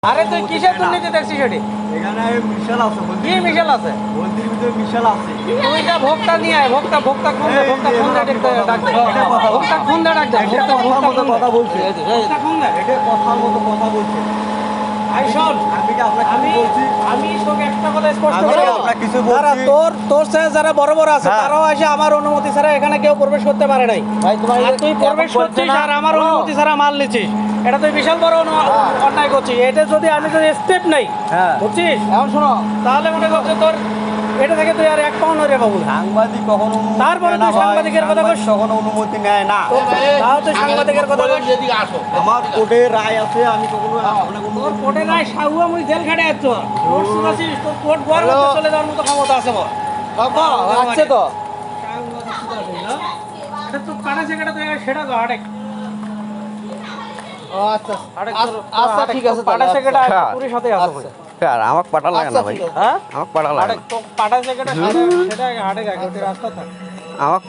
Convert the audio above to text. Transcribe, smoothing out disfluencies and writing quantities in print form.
আরে তুই কিসের দুর্নীতি দেখছিস সেটি? এখানে মিশাল আছে, কি মিশাল আছে? বন্দির ভিতরে মিশাল আছে। ওইটা ভোক্তা নিয়ে আয়, ভোক্তা ভোক্তা খুন দে, ভোক্তা খুন দে, ডাক দে। ভোক্তা খুন দে, ডাক দে। এটা কথার মতো কথা বলছে, ভোক্তা খুন দে। এটা কথার মতো কথা বলছে। আই শোন, আমি কি আপনাকে আমি বলছি? আমি তোকে একটা কথা স্পষ্ট আমি করে আপনাকে কিছু যারা বলছি। তোর সাথে যারা বড় বড় আছে হ্যাঁ। তারাও এসে আমার অনুমতি ছাড়া এখানে কেউ প্রবেশ করতে পারে নাই। ভাই তোমার আর তুই প্রবেশ এখন বলছে করছিস না? আর আমার অনুমতি ছাড়া মাল নিচ্ছিস, এটা তুই বিশাল বড় অন্যায় করছিস। এটা যদি আমি যদি স্টেপ নেই, হ্যাঁ। বুঝছিস, এখন শোনো, তাহলে মনে করছে তোর এটা থেকে তুই আর এক পাও নড়ে পাবো না। সাংবাদিক কখনো অনুমতি তারপরে নেয় না তুই ভাই, সাংবাদিকের কথা বলিস? কখনো অনুমতি নেয় না। তাও তুই সাংবাদিকের কথা বলিস? আমার কোর্টে রায় আছে, আমি কখনো আপনাকে তোর অনুমতি কোর্টে নাই, সাহুয়া মুই জেল খাটে আছো। কোর্ট শুনাছিস, তোর কোর্ট বর মধ্যে চলে যাওয়ার মতো ক্ষমতা আছে বল। আছে তো। এটা তো কাটা সেটা তুই সেটা তো হাটে। আচ্ছা আচ্ছা ঠিক আছে, পাটা সেটা পুরো সাথে আছে ভাই। স্যার আমাকে পাঠা লাগে না ভাই, হ্যাঁ আমাকে পাঠা হাটে লাগে না। তো পাটা সেটা সেটা হাটে গায় রাস্তা থাকে। আমাকে